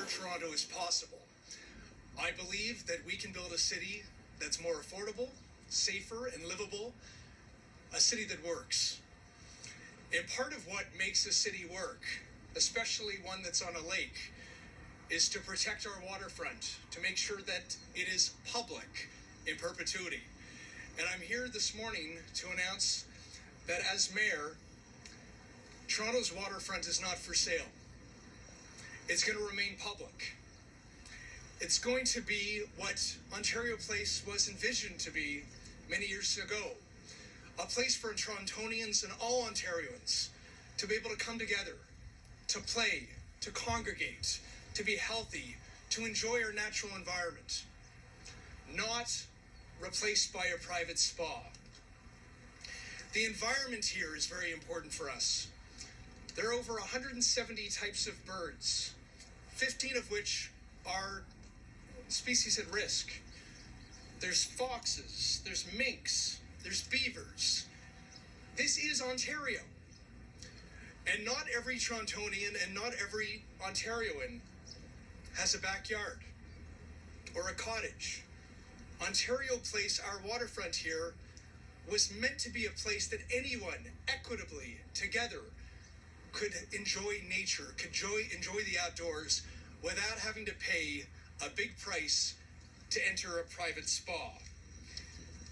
Toronto is possible. I believe that we can build a city that's more affordable, safer, and livable, a city that works. And part of what makes a city work, especially one that's on a lake, is to protect our waterfront, to make sure that it is public in perpetuity. And I'm here this morning to announce that as mayor, Toronto's waterfront is not for sale. It's going to remain public. It's going to be what Ontario Place was envisioned to be many years ago. A place for Torontonians and all Ontarians to be able to come together, to play, to congregate, to be healthy, to enjoy our natural environment. Not replaced by a private spa. The environment here is very important for us. There are over 170 types of birds, 15 of which are species at risk. There's foxes, there's minks, there's beavers. This is Ontario. And not every Torontonian and not every Ontarian has a backyard or a cottage. Ontario Place, our waterfront here, was meant to be a place that anyone equitably together could enjoy nature, could enjoy the outdoors without having to pay a big price to enter a private spa.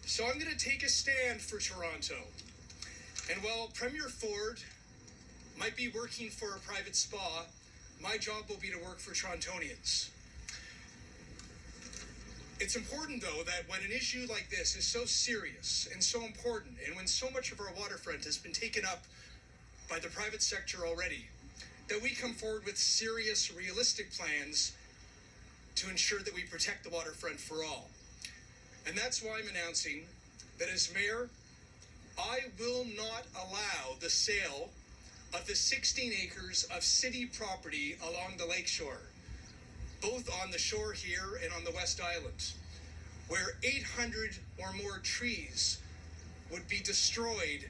So I'm going to take a stand for Toronto. And while Premier Ford might be working for a private spa, my job will be to work for Torontonians. It's important, though, that when an issue like this is so serious and so important, and when so much of our waterfront has been taken up by the private sector already, that we come forward with serious, realistic plans to ensure that we protect the waterfront for all. And that's why I'm announcing that as mayor, I will not allow the sale of the 16 acres of city property along the lakeshore, both on the shore here and on the West Island, where 800 or more trees would be destroyed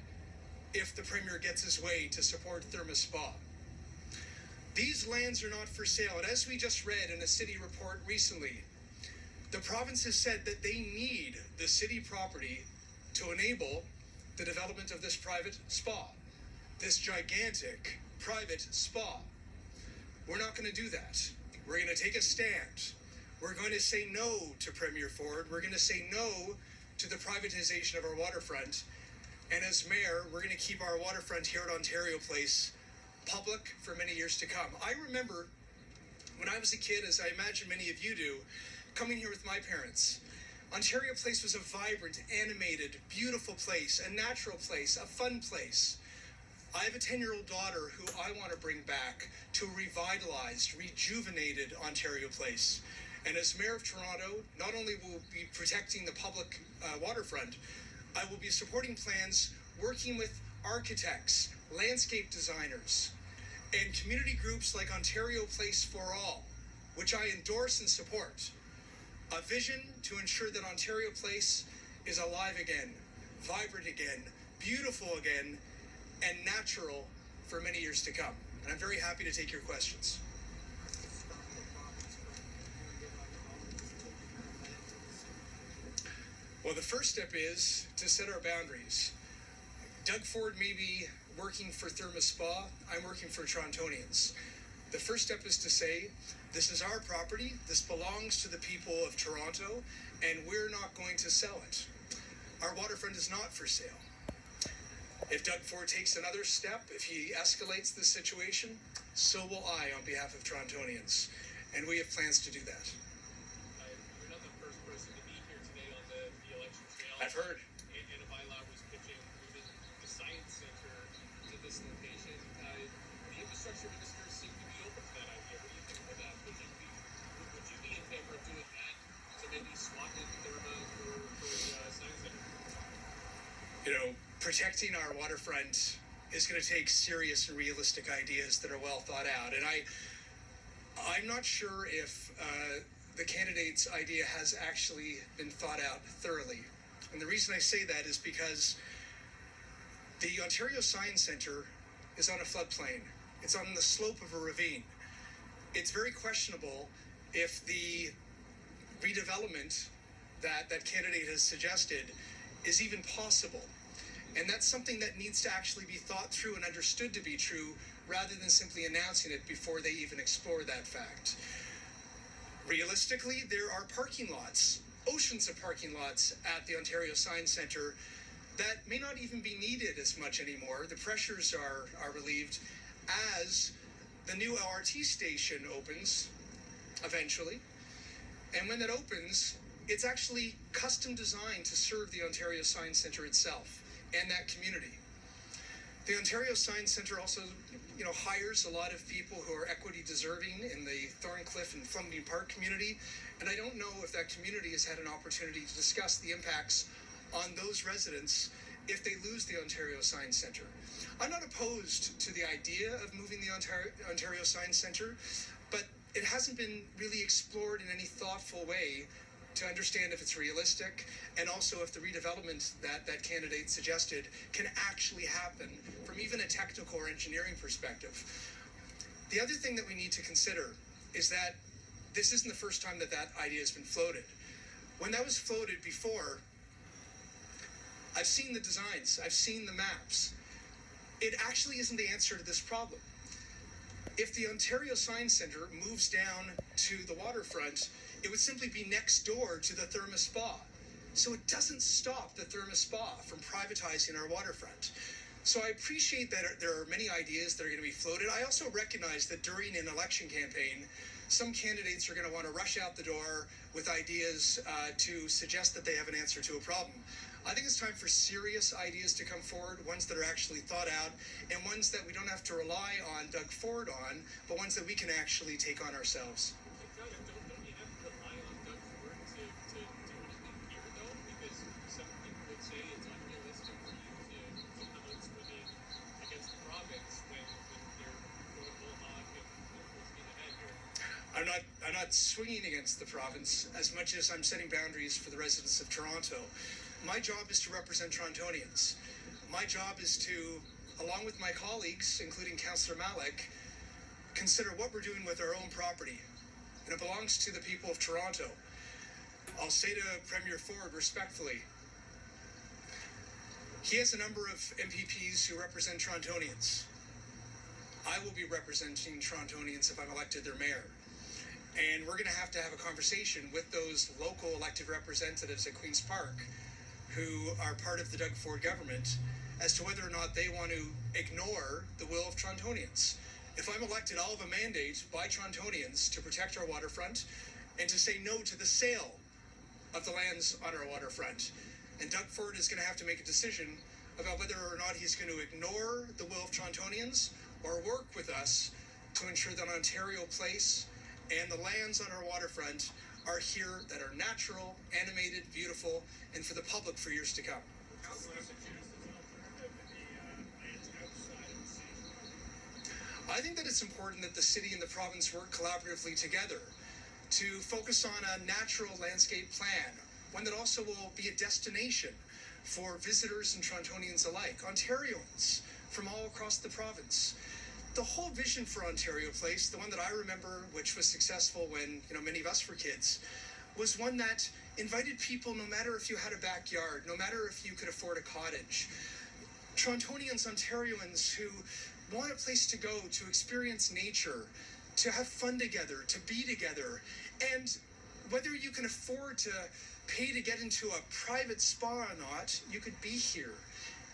if the Premier gets his way to support Therma Spa. These lands are not for sale, and as we just read in a city report recently, the province has said that they need the city property to enable the development of this private spa, this gigantic private spa. We're not going to do that. We're going to take a stand. We're going to say no to Premier Ford. We're going to say no to the privatization of our waterfront. And as mayor, we're going to keep our waterfront here at Ontario Place public for many years to come. I remember when I was a kid, as I imagine many of you do, coming here with my parents. Ontario Place was a vibrant, animated, beautiful place, a natural place, a fun place. I have a 10-year-old daughter who I want to bring back to a revitalized, rejuvenated Ontario Place. And as Mayor of Toronto, not only will we be protecting the public waterfront, I will be supporting plans working with architects, landscape designers, and community groups like Ontario Place for All, which I endorse and support. A vision to ensure that Ontario Place is alive again, vibrant again, beautiful again, and natural for many years to come. And I'm very happy to take your questions. Well, the first step is to set our boundaries. Doug Ford may be working for Therma Spa. I'm working for Torontonians. The first step is to say, this is our property, this belongs to the people of Toronto, and we're not going to sell it. Our waterfront is not for sale. If Doug Ford takes another step, if he escalates this situation, so will I on behalf of Torontonians. And we have plans to do that. You're not the first person to be here today on the election trail. I've heard. And if ILAB was pitching moving the Science Center to this location, the infrastructure ministers seem to be open to that idea. What do you think about that? Would you be in favor of doing that to maybe swap in Therma for the Science Center? You know, protecting our waterfront is going to take serious and realistic ideas that are well thought out. And I'm not sure if the candidate's idea has actually been thought out thoroughly. And the reason I say that is because the Ontario Science Centre is on a floodplain. It's on the slope of a ravine. it's very questionable if the redevelopment that candidate has suggested is even possible. And that's something that needs to actually be thought through and understood to be true rather than simply announcing it before they even explore that fact. Realistically, there are parking lots, oceans of parking lots at the Ontario Science Centre that may not even be needed as much anymore. The pressures are relieved as the new LRT station opens eventually. And when that opens, it's actually custom designed to serve the Ontario Science Centre itself and that community. The Ontario Science Centre also, hires a lot of people who are equity deserving in the Thorncliffe and Flumney Park community, and I don't know if that community has had an opportunity to discuss the impacts on those residents if they lose the Ontario Science Centre. I'm not opposed to the idea of moving the Ontario Science Centre, but it hasn't been really explored in any thoughtful way to understand if it's realistic, and also if the redevelopment that candidate suggested can actually happen from even a technical or engineering perspective. The other thing that we need to consider is that this isn't the first time that idea has been floated. When that was floated before, I've seen the designs, I've seen the maps. It actually isn't the answer to this problem. If the Ontario Science Centre moves down to the waterfront, it would simply be next door to the Therma Spa. So it doesn't stop the Therma Spa from privatizing our waterfront. So I appreciate that there are many ideas that are going to be floated. I also recognize that during an election campaign, some candidates are going to want to rush out the door with ideas to suggest that they have an answer to a problem. I think it's time for serious ideas to come forward, ones that are actually thought out, and ones that we don't have to rely on Doug Ford on, but ones that we can actually take on ourselves. Don't you have to rely on Doug Ford to do anything here, though? Because some people would say it's unrealistic for you to come out swinging against the province when you're going full hog and full speed ahead here. I'm not swinging against the province as much as I'm setting boundaries for the residents of Toronto. My job is to represent Torontonians. My job is to, along with my colleagues, including Councillor Malik, consider what we're doing with our own property. And it belongs to the people of Toronto. I'll say to Premier Ford respectfully, he has a number of MPPs who represent Torontonians. I will be representing Torontonians if I'm elected their mayor. And we're going to have a conversation with those local elected representatives at Queen's Park who are part of the Doug Ford government as to whether or not they want to ignore the will of Torontonians. If I'm elected, I'll have a mandate by Torontonians to protect our waterfront and to say no to the sale of the lands on our waterfront. And Doug Ford is going to have to make a decision about whether or not he's going to ignore the will of Torontonians or work with us to ensure that Ontario Place and the lands on our waterfront are here, that are natural, animated, beautiful, and for the public for years to come. I think that it's important that the city and the province work collaboratively together to focus on a natural landscape plan, one that also will be a destination for visitors and Torontonians alike, Ontarians from all across the province. The whole vision for Ontario Place, the one that I remember, which was successful when many of us were kids, was one that invited people, no matter if you had a backyard, no matter if you could afford a cottage. Torontonians, Ontarians who want a place to go to experience nature, to have fun together, to be together, and whether you can afford to pay to get into a private spa or not, you could be here.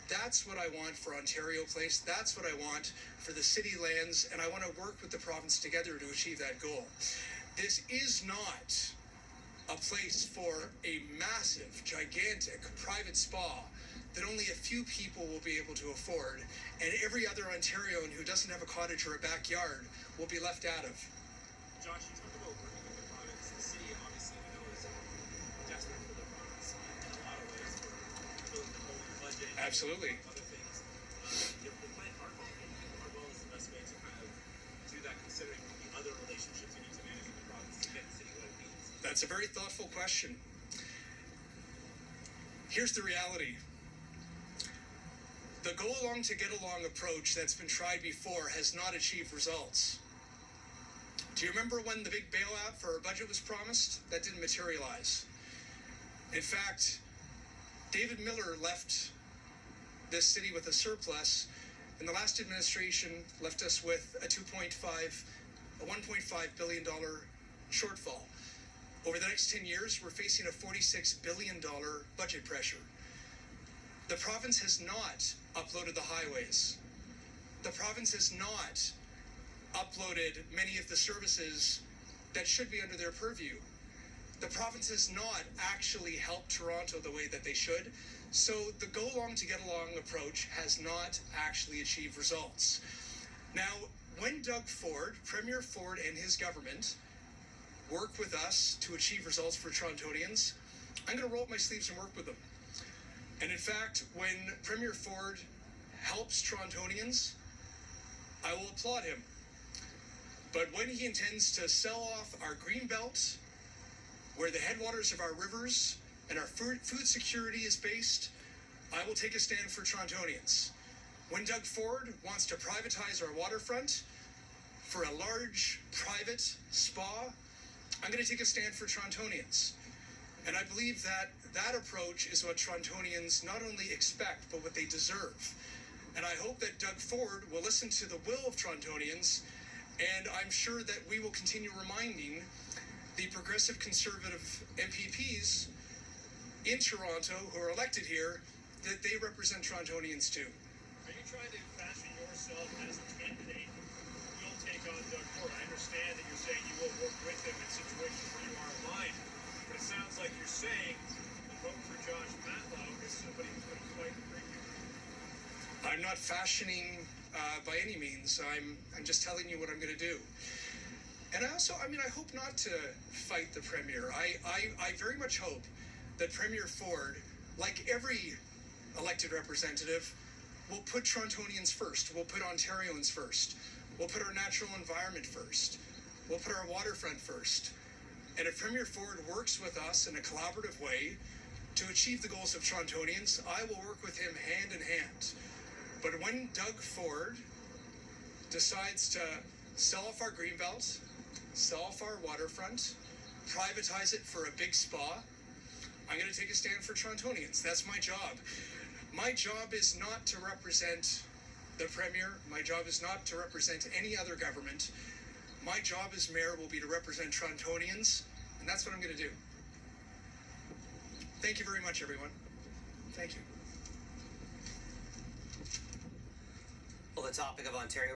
That's what I want for Ontario Place. That's what I want for the city lands, and I want to work with the province together to achieve that goal. This is not a place for a massive, gigantic private spa that only a few people will be able to afford, and every other Ontarian who doesn't have a cottage or a backyard will be left out of. Josh, you talk about working with the province. The city, obviously, we know, is desperate for the province in a lot of ways for filling the whole budget. Absolutely. Other things. The plan, our goal is the best way to kind of do that, considering the other relationships you need to manage with the province to get the city what it needs. That's a very thoughtful question. Here's the reality. The go along to get along approach that's been tried before has not achieved results. Do you remember when the big bailout for our budget was promised? That didn't materialize. In fact, David Miller left this city with a surplus, and the last administration left us with a $1.5 billion shortfall. Over the next 10 years, we're facing a $46 billion budget pressure. The province has not uploaded the highways. The province has not uploaded many of the services that should be under their purview. The province has not actually helped Toronto the way that they should. So the go along to get along approach has not actually achieved results. Now, when Doug Ford, Premier Ford and his government work with us to achieve results for Torontonians, I'm going to roll up my sleeves and work with them. And in fact, when Premier Ford helps Torontonians, I will applaud him. But when he intends to sell off our green belt, where the headwaters of our rivers and our food security is based, I will take a stand for Torontonians. When Doug Ford wants to privatize our waterfront for a large private spa, I'm going to take a stand for Torontonians. And I believe that that approach is what Torontonians not only expect, but what they deserve. And I hope that Doug Ford will listen to the will of Torontonians, and I'm sure that we will continue reminding the progressive conservative MPPs in Toronto who are elected here that they represent Torontonians too. Are you trying to fashion yourself as a candidate who will take on Doug Ford? I understand that you're saying you will work with him in situations where you are aligned, but it sounds like you're saying the vote for Josh Matlow is somebody who's going to fight for you. I'm not fashioning by any means. I'm just telling you what I'm going to do. And I hope not to fight the Premier. I very much hope that Premier Ford, like every elected representative, will put Torontonians first. We'll put Ontarians first. We'll put our natural environment first. We'll put our waterfront first. And if Premier Ford works with us in a collaborative way to achieve the goals of Torontonians, I will work with him hand in hand. But when Doug Ford decides to sell off our greenbelt, sell off our waterfront, privatize it for a big spa, I'm going to take a stand for Torontonians. That's my job. My job is not to represent the Premier. My job is not to represent any other government. My job as mayor will be to represent Torontonians, and that's what I'm going to do. Thank you very much, everyone. Thank you. Well, the topic of Ontario